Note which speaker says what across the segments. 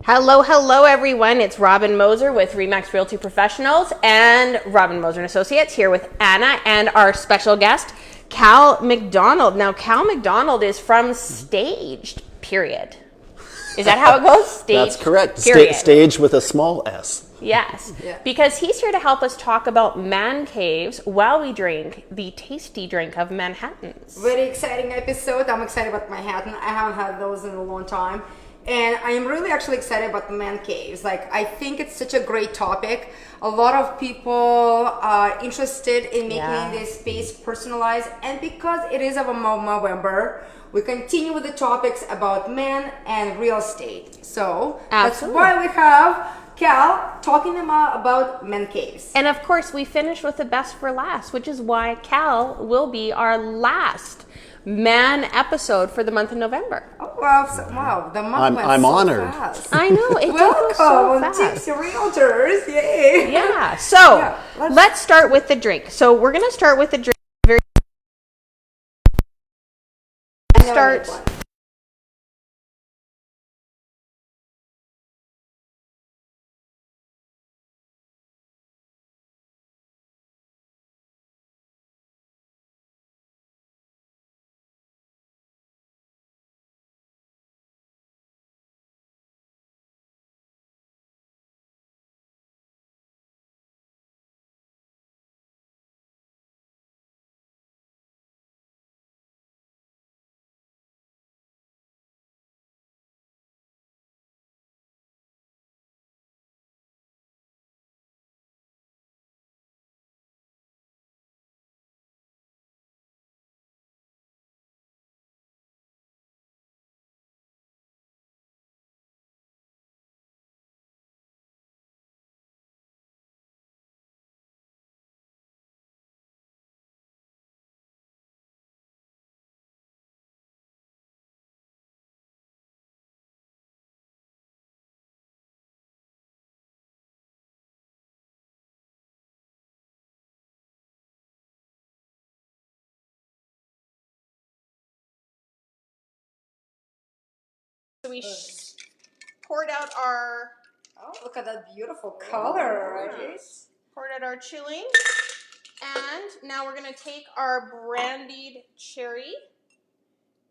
Speaker 1: Hello, everyone. It's Robin Moser with Remax Realty Professionals and Robin Moser and Associates here with Anna and our special guest, Cal McDonald. Now, Cal McDonald is from Staged, period. Is that how it goes? Staged,
Speaker 2: That's correct.
Speaker 1: Period.
Speaker 2: Stage with a small s.
Speaker 1: Yes, because he's here to help us talk about man caves while we drink the tasty drink of Manhattans.
Speaker 3: Very exciting episode. I'm excited about Manhattan. I haven't had those in a long time. And I am really actually excited about the man caves. Like, I think it's such a great topic. A lot of people are interested in making this space personalized. And because it is of a November, we continue with the topics about men and real estate. So that's why we have Cal talking about man caves.
Speaker 1: And of course, we finish with the best for last, which is why Cal will be our last man episode for the month of November.
Speaker 3: Oh, wow, the month went
Speaker 2: I'm
Speaker 3: so
Speaker 2: honored.
Speaker 3: fast.
Speaker 1: I know, it
Speaker 3: Welcome
Speaker 1: so
Speaker 3: on
Speaker 1: fast.
Speaker 3: Tipsy Realtors, yay!
Speaker 1: Yeah, so let's start with the drink. So we're going to start with the drink. So we poured out our...
Speaker 3: Oh, look at that beautiful color, right?
Speaker 1: Poured out our chili. And now we're going to take our brandied cherry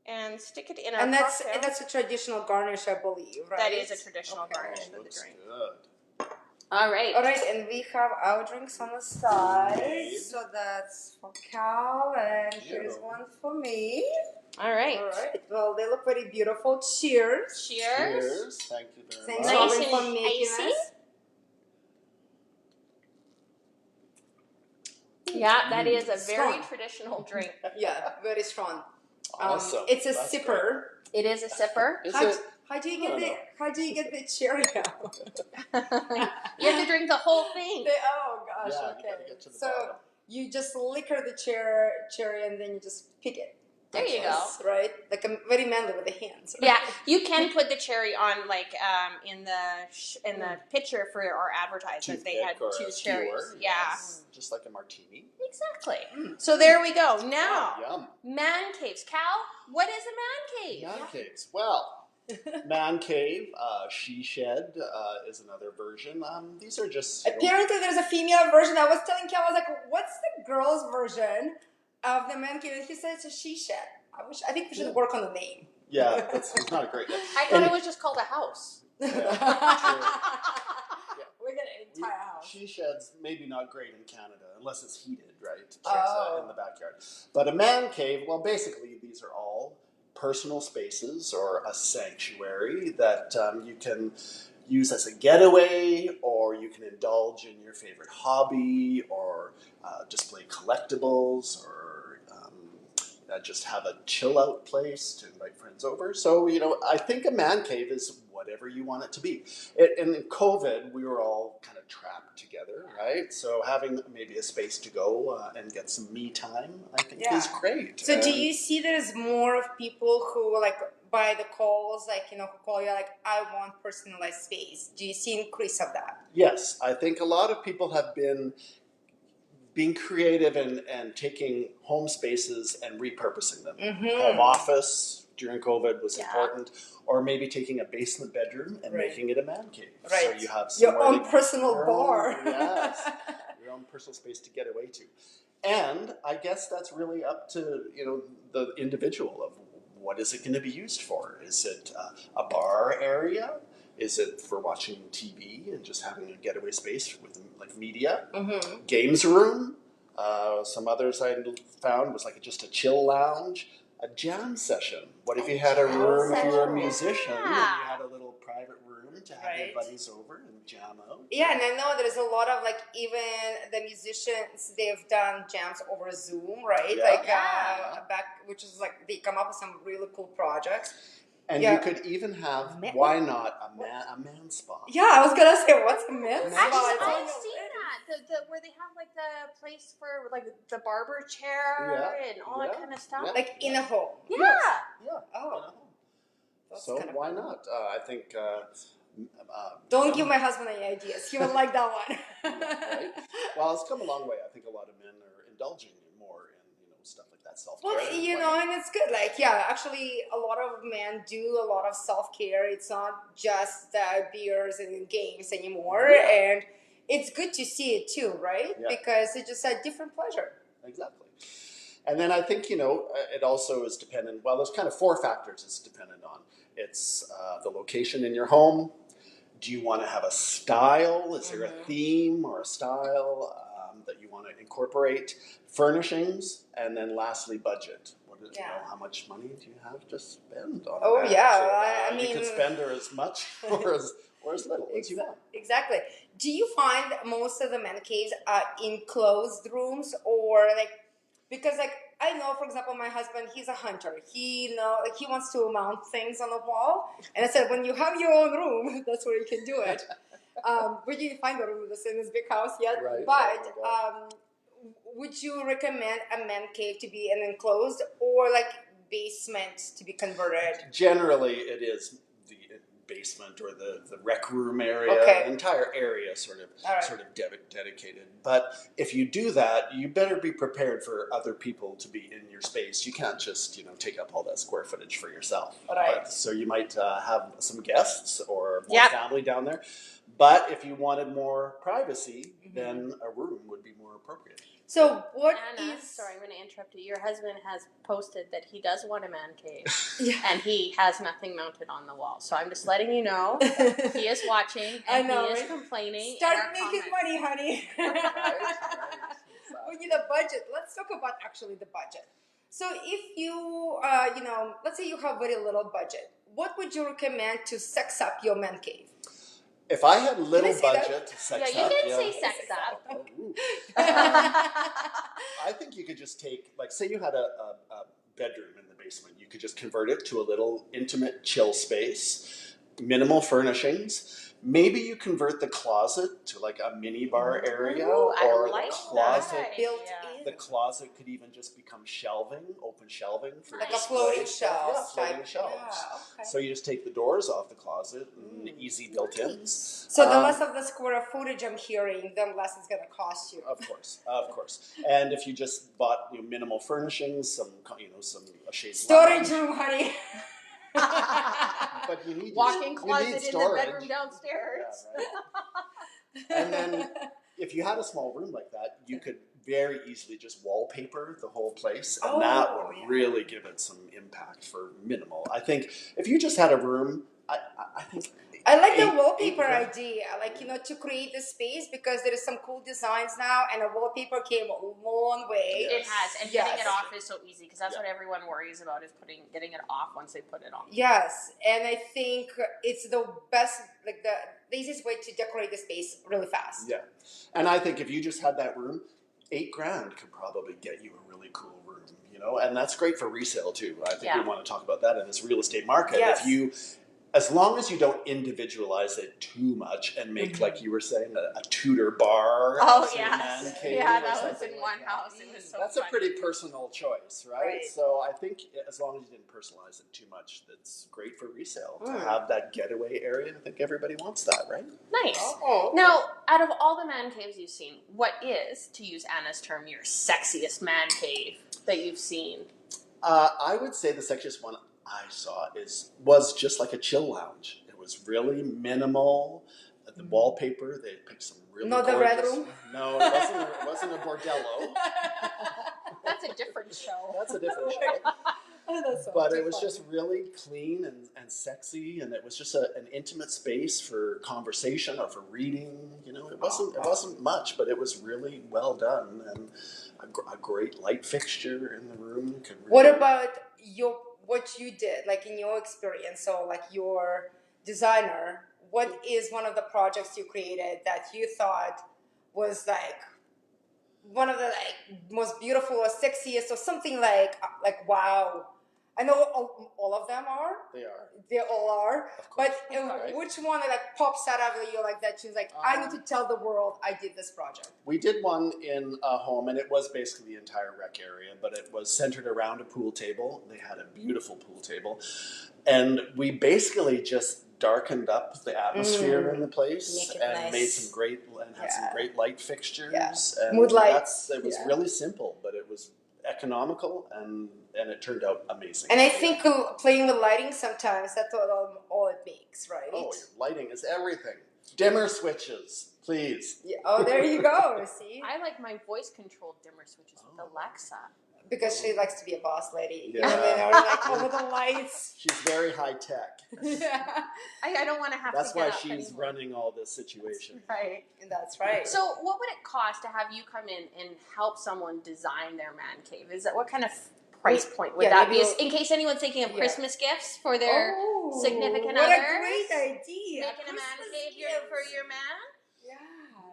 Speaker 1: and stick it in our cocktail.
Speaker 3: And that's a traditional garnish, I believe, right?
Speaker 1: That is a traditional garnish for the drink.
Speaker 2: Good.
Speaker 1: All right.
Speaker 3: All right, and we have our drinks on the side. So that's for Cal, and here's one for me.
Speaker 1: All right.
Speaker 3: All right. Well, they look very beautiful. Cheers.
Speaker 1: Cheers.
Speaker 2: Thank you very
Speaker 3: Thanks,
Speaker 2: much.
Speaker 3: Robin,
Speaker 1: Nice
Speaker 3: for
Speaker 1: and
Speaker 3: making
Speaker 1: icy.
Speaker 3: us.
Speaker 1: Yeah, that is a very
Speaker 3: Strong.
Speaker 1: traditional drink.
Speaker 3: Yeah, very strong.
Speaker 2: Awesome.
Speaker 3: It's a
Speaker 2: That's
Speaker 3: sipper.
Speaker 1: It is a sipper.
Speaker 3: How do you get the cherry out?
Speaker 1: You have to drink the whole thing.
Speaker 3: Oh gosh,
Speaker 2: Yeah, you
Speaker 3: okay.
Speaker 2: gotta get to the
Speaker 3: So
Speaker 2: bottom.
Speaker 3: you just liquor the cherry and then you just pick it.
Speaker 1: There you go.
Speaker 3: Right? Like I'm very manly with the hands. Right?
Speaker 1: Yeah, you can put the cherry on, like in the picture for our advertisement. They had
Speaker 2: Toothpick or
Speaker 1: 2
Speaker 2: a
Speaker 1: cherries.
Speaker 2: skewer,
Speaker 1: Yeah,
Speaker 2: yes, just like a martini.
Speaker 1: exactly. So there we go. Now,
Speaker 2: Yum.
Speaker 1: man caves. Cal, what is a man cave?
Speaker 2: Man caves. Well, man cave, she shed is another version. These are just
Speaker 3: Apparently there's a female version. I was telling Cal, I was like, what's the girl's version of the man cave? And he said it's a she shed. I think we should work on the name.
Speaker 2: Yeah, it's not a great name.
Speaker 1: I thought it was just called a house.
Speaker 3: We're gonna entire house.
Speaker 2: She sheds maybe not great in Canada unless it's heated, right?
Speaker 3: Oh.
Speaker 2: In the backyard. But a man cave, well, basically these are all personal spaces or a sanctuary that you can use as a getaway, or you can indulge in your favorite hobby, or display collectibles, or just have a chill out place to invite friends over. So, I think a man cave is whatever you want it to be. And in COVID, we were all kind of trapped together, right? So having maybe a space to go and get some me time, I think is great.
Speaker 3: So do you see there's more of people who like by the calls, like, who call you like, I want personalized space? Do you see increase of that?
Speaker 2: Yes, I think a lot of people have been being creative and taking home spaces and repurposing them.
Speaker 3: Mm-hmm.
Speaker 2: Home office, during COVID was important, or maybe taking a basement bedroom and making it a man cave.
Speaker 3: Right.
Speaker 2: So you have
Speaker 3: your own personal
Speaker 2: your
Speaker 3: bar.
Speaker 2: own, yes, your own personal space to get away to. And I guess that's really up to the individual of what is it going to be used for. Is it a bar area? Is it for watching TV and just having a getaway space with like media?
Speaker 3: Mm-hmm.
Speaker 2: Games room. Some others I found was like just a chill lounge, a jam session. What if you had a room if you were a musician and you had a little private room to have your buddies over and jam out?
Speaker 3: Yeah, and I know there's a lot of like even the musicians, they've done jams over Zoom, right?
Speaker 2: Yeah.
Speaker 3: Back, which is like they come up with some really cool projects.
Speaker 2: And you could even have, why not, a man spa?
Speaker 3: Yeah, I was gonna say, what's a man spa?
Speaker 1: Actually, I've seen that. The where they have like the place for like the barber chair and all that kind of stuff.
Speaker 2: Yeah.
Speaker 3: Like in a home.
Speaker 1: Yeah.
Speaker 2: Yeah.
Speaker 3: Oh.
Speaker 2: So why not? I think.
Speaker 3: Don't give my husband any ideas. He would like that one.
Speaker 2: Right. Well, it's come a long way. I think a lot of men are indulging more in stuff like that, self-care.
Speaker 3: Well, and it's good. Like, yeah, actually, a lot of men do a lot of self-care. It's not just beers and games anymore, and it's good to see it too, right? Yeah. Because it's just a different pleasure.
Speaker 2: Exactly. And then I think, it also is dependent, well, there's kind of 4 factors it's dependent on. It's the location in your home. Do you want to have a style? Is there a theme or a style that you want to incorporate? Furnishings, and then lastly, budget. How much money do you have to spend on that? I mean, you can spend as much or as little as you want.
Speaker 3: Exactly. Do you find most of the man caves are enclosed rooms or because I know, for example, my husband, he's a hunter. He wants to mount things on the wall. And I said, when you have your own room, that's where you can do it. We didn't find a room in this big house yet. Right. But would you recommend a man cave to be an enclosed or basement to be converted?
Speaker 2: Generally, it is the basement or the rec room area, the entire area sort of dedicated. But if you do that, you better be prepared for other people to be in your space. You can't just take up all that square footage for yourself.
Speaker 3: Right.
Speaker 2: So you might have some guests or more family down there. But if you wanted more privacy, then a room would be more appropriate.
Speaker 3: So
Speaker 1: Anna, sorry, I'm going to interrupt you. Your husband has posted that he does want a man cave, and he has nothing mounted on the wall. So I'm just letting you know he is watching and he is complaining.
Speaker 3: Start making money, honey. Right. We need a budget. Let's talk about actually the budget. So if you, let's say you have very little budget, what would you recommend to sex up your man cave?
Speaker 2: If I had little budget, sex up.
Speaker 1: Yeah, you can say sex up.
Speaker 2: I think you could just take, say you had a bedroom in the basement. You could just convert it to a little intimate chill space, minimal furnishings. Maybe you convert the closet to a mini bar area, or the closet. The closet could even just become shelving, open shelving for
Speaker 3: a floating shelf.
Speaker 2: Yeah, floating shelves.
Speaker 3: Yeah, okay.
Speaker 2: So you just take the doors off the closet and easy built-ins.
Speaker 3: So the less of the square footage I'm hearing, the less it's going to cost you.
Speaker 2: Of course. And if you just bought minimal furnishings, some a shade
Speaker 3: storage room, honey.
Speaker 2: But you need
Speaker 1: walk-in closet in the bedroom downstairs.
Speaker 2: Yeah, right. And then if you had a small room like that, you could very easily just wallpaper the whole place, and that would really give it some impact for minimal. I think if you just had a room, I think
Speaker 3: I like the wallpaper idea, to create the space, because there is some cool designs now, and a wallpaper came a long way.
Speaker 1: It has, and getting it off is so easy, because that's what everyone worries about, is getting it off once they put it on.
Speaker 3: Yes, and I think it's the best, the easiest way to decorate the space really fast.
Speaker 2: Yeah, and I think if you just had that room, $8,000 could probably get you a really cool room, and that's great for resale too. I think we want to talk about that in this real estate market. Yes. As long as you don't individualize it too much and make, like you were saying, a Tudor bar.
Speaker 1: Oh, yeah. Yeah, that was in one house. It was so
Speaker 2: That's
Speaker 1: funny.
Speaker 2: a pretty personal choice, right? So I think as long as you didn't personalize it too much, that's great for resale. To have that getaway area, I think everybody wants that, right?
Speaker 1: Nice. Oh. Now, out of all the man caves you've seen, what is, to use Anna's term, your sexiest man cave that you've seen?
Speaker 2: I would say the sexiest one I saw was just like a chill lounge. It was really minimal. The wallpaper, they picked some really
Speaker 3: Not the
Speaker 2: gorgeous.
Speaker 3: red room?
Speaker 2: No, it wasn't a bordello.
Speaker 1: That's a different show.
Speaker 2: That's a different show.
Speaker 3: That's so
Speaker 2: But
Speaker 3: too
Speaker 2: it was
Speaker 3: funny.
Speaker 2: just really clean and sexy, and it was just an intimate space for conversation or for reading. You know, it wasn't much, but it was really well done, and a great light fixture in the room.
Speaker 3: What about what you did, like in your experience? So, like your designer, what is one of the projects you created that you thought was like one of the like most beautiful or sexiest or something like wow? I know all of them are. They all are.
Speaker 2: Of course.
Speaker 3: But
Speaker 2: Right.
Speaker 3: which one like pops out of you like that? She's like, I need to tell the world I did this project.
Speaker 2: We did one in a home, and it was basically the entire rec area, but it was centered around a pool table. They had a beautiful pool table, and we basically just darkened up the atmosphere in the place
Speaker 3: Make it
Speaker 2: and
Speaker 3: nice.
Speaker 2: made some great some great light fixtures.
Speaker 3: Yeah.
Speaker 2: And
Speaker 3: Mood lights.
Speaker 2: It was really simple, but it was economical, and it turned out amazing.
Speaker 3: And I think playing with lighting sometimes that's all it makes, right?
Speaker 2: Oh, your lighting is everything. Dimmer switches, please.
Speaker 3: Yeah. Oh, there you go. See,
Speaker 1: I like my voice controlled dimmer switches with Alexa.
Speaker 3: because she likes to be a boss lady.
Speaker 2: Yeah.
Speaker 3: And then like over the lights.
Speaker 2: She's very high tech.
Speaker 3: Yeah.
Speaker 1: I don't want to have
Speaker 2: That's
Speaker 1: to get
Speaker 2: why
Speaker 1: up
Speaker 2: she's
Speaker 1: anymore.
Speaker 2: running all this situation.
Speaker 1: Right.
Speaker 3: That's right.
Speaker 1: So, what would it cost to have you come in and help someone design their man cave? Is that what kind of price point would that be? In case anyone's thinking of Christmas gifts for their significant
Speaker 3: what
Speaker 1: others.
Speaker 3: a great idea!
Speaker 1: Making a man cave for your man.
Speaker 3: Yeah.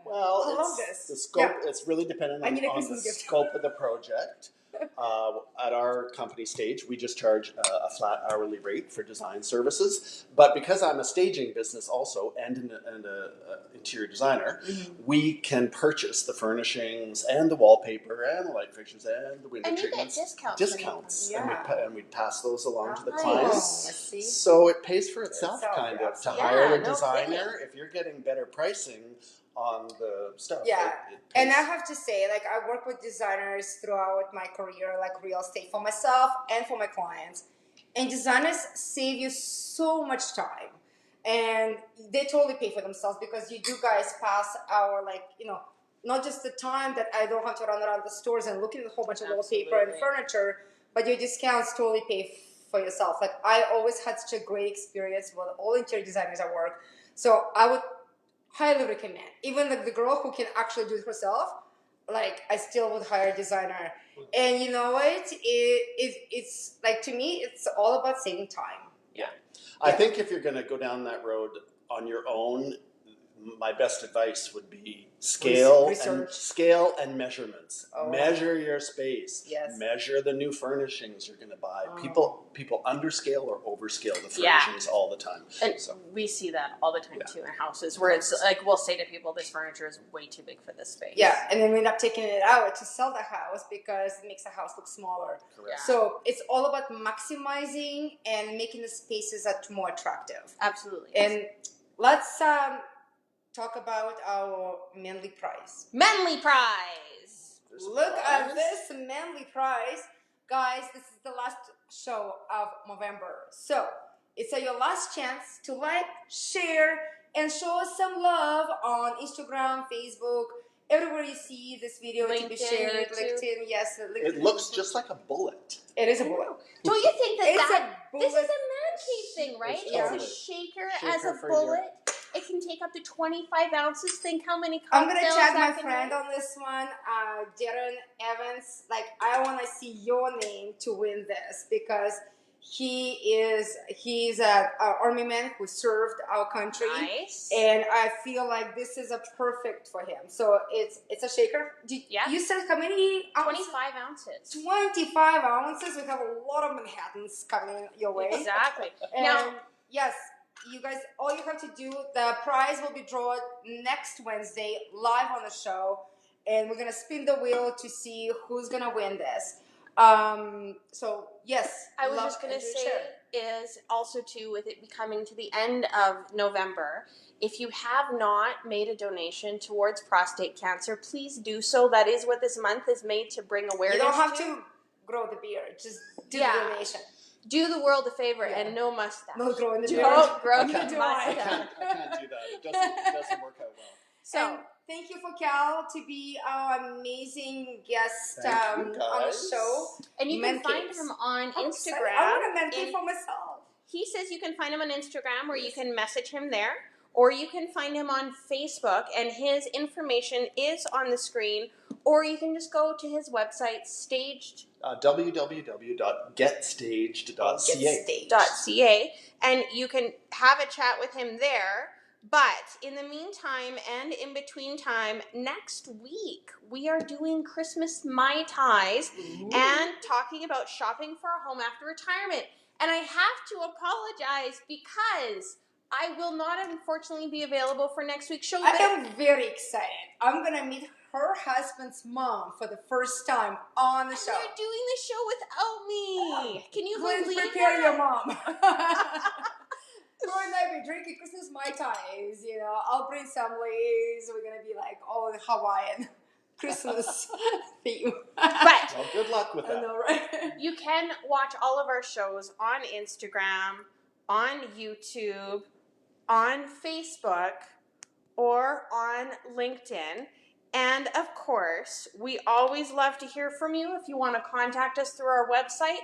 Speaker 2: Well,
Speaker 3: I love this.
Speaker 2: The scope. It's really dependent on the
Speaker 3: Christmas gift.
Speaker 2: scope of the project. At our company stage, we just charge a flat hourly rate for design services. But because I'm a staging business also and an interior designer, we can purchase the furnishings and the wallpaper and the light fixtures and the window
Speaker 1: And you get
Speaker 2: treatments.
Speaker 1: discounts.
Speaker 2: And we pass those along to the
Speaker 1: Nice.
Speaker 2: clients. So it pays for itself, kind of, to hire a designer. If you're getting better pricing on the stuff.
Speaker 3: Yeah, and I have to say, like, I work with designers throughout my career, like real estate, for myself and for my clients. And designers save you so much time. And they totally pay for themselves because you do guys pass our, like, you know, not just the time that I don't have to run around the stores and look at a whole bunch of wallpaper and furniture, but your discounts totally pay for yourself. Like, I always had such a great experience with all interior designers at work. So I would highly recommend. Even the girl who can actually do it herself, like, I still would hire a designer. And you know what? It's like, to me, it's all about saving time.
Speaker 2: Yeah. I think if you're going to go down that road on your own, my best advice would be scale and measurements. Measure your space.
Speaker 3: Yes.
Speaker 2: Measure the new furnishings you're going to buy. People underscale or overscale the furnishings all the time.
Speaker 1: And we see that all the time too in houses where it's like we'll say to people, this furniture is way too big for this space.
Speaker 3: Yeah, and then we end up taking it out to sell the house because it makes the house look smaller.
Speaker 2: Correct.
Speaker 3: So it's all about maximizing and making the spaces more attractive.
Speaker 1: Absolutely.
Speaker 3: And let's talk about our manly prize.
Speaker 1: Manly prize.
Speaker 3: Look at this manly prize. Guys, this is the last show of November. So it's your last chance to like, share, and show us some love on Instagram, Facebook, everywhere you see this video to be shared. LinkedIn, yes. LinkedIn.
Speaker 2: It looks just like a bullet.
Speaker 3: It is a bullet.
Speaker 1: Don't you think
Speaker 3: It's
Speaker 1: this is a man cave thing, right?
Speaker 2: Totally.
Speaker 1: It's a shaker as a bullet. It can take up to 25 ounces. Think how many
Speaker 3: I'm
Speaker 1: cocktails
Speaker 3: gonna tag my
Speaker 1: that
Speaker 3: friend
Speaker 1: can
Speaker 3: on this one, Darren Evans. Like, I want to see your name to win this because he's an army man who served our country.
Speaker 1: Nice.
Speaker 3: And I feel like this is a perfect for him. So it's a shaker. You said how many ounces?
Speaker 1: 25 ounces.
Speaker 3: 25 ounces. We have a lot of Manhattans coming your way.
Speaker 1: Exactly.
Speaker 3: And
Speaker 1: Now,
Speaker 3: yes, you guys, all you have to do, the prize will be drawn next Wednesday live on the show, and we're gonna spin the wheel to see who's gonna win this. So yes,
Speaker 1: I was just gonna say is also too, with it coming to the end of November, if you have not made a donation towards prostate cancer, please do so. That is what this month is made to bring awareness.
Speaker 3: You don't have to grow the beard; just do the donation.
Speaker 1: Do the world a favor and no mustache.
Speaker 3: Not grow in the beard.
Speaker 1: Don't grow
Speaker 2: I
Speaker 1: the
Speaker 2: can't,
Speaker 1: mustache.
Speaker 2: I can't do that. It doesn't work out well.
Speaker 1: So
Speaker 3: And thank you for Cal to be our amazing guest
Speaker 2: Thank you,
Speaker 3: on the
Speaker 2: guys.
Speaker 3: show.
Speaker 1: and you
Speaker 3: Man
Speaker 1: can find
Speaker 3: caves.
Speaker 1: him on
Speaker 3: I'm excited.
Speaker 1: Instagram.
Speaker 3: I want a man cave
Speaker 1: and
Speaker 3: for myself.
Speaker 1: he says you can find him on Instagram, or you can message him there, or you can find him on Facebook, and his information is on the screen, or you can just go to his website, staged
Speaker 2: www.getstaged.ca.
Speaker 1: and you can have a chat with him there. But in the meantime and in between time, next week we are doing Christmas Mai Tais and talking about shopping for a home after retirement. And I have to apologize because I will not unfortunately be available for next week's show.
Speaker 3: I am very excited. I'm gonna meet her husband's mom for the first time on the show.
Speaker 1: You're doing the show without me. Can you
Speaker 3: Please
Speaker 1: believe
Speaker 3: prepare
Speaker 1: that?
Speaker 3: your mom. Her and I be drinking Christmas Mai Tais. You know, I'll bring some ladies. We're gonna be like all in Hawaiian Christmas theme.
Speaker 1: But
Speaker 2: Well, good luck with
Speaker 3: I
Speaker 2: that.
Speaker 3: know, right?
Speaker 1: you can watch all of our shows on Instagram, on YouTube, on Facebook, or on LinkedIn. And of course, we always love to hear from you if you want to contact us through our website,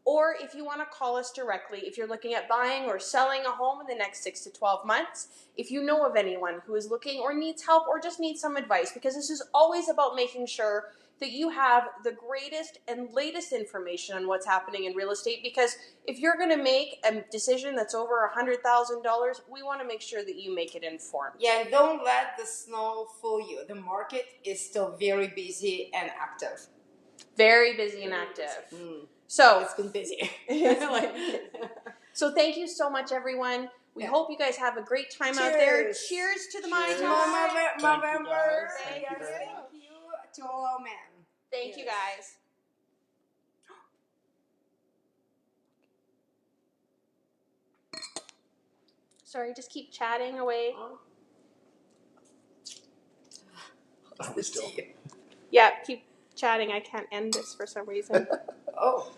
Speaker 1: or if you want to call us directly if you're looking at buying or selling a home in the next 6 to 12 months. If you know of anyone who is looking or needs help or just needs some advice, because this is always about making sure that you have the greatest and latest information on what's happening in real estate, because if you're going to make a decision that's over $100,000, we want to make sure that you make it informed.
Speaker 3: Yeah, and don't let the snow fool you. The market is still very busy and active.
Speaker 1: Very busy and active. So
Speaker 3: It's been busy.
Speaker 1: So thank you so much, everyone. We hope you guys have a great time out there.
Speaker 3: Cheers.
Speaker 1: Cheers to the Mai
Speaker 2: Cheers.
Speaker 1: Tai.
Speaker 3: November.
Speaker 2: Thank you very
Speaker 3: Thank
Speaker 2: much.
Speaker 3: you to all our men.
Speaker 1: Thank you, guys. Sorry, just keep chatting away.
Speaker 2: Are we still?
Speaker 1: Yeah, keep chatting. I can't end this for some reason.
Speaker 3: Oh.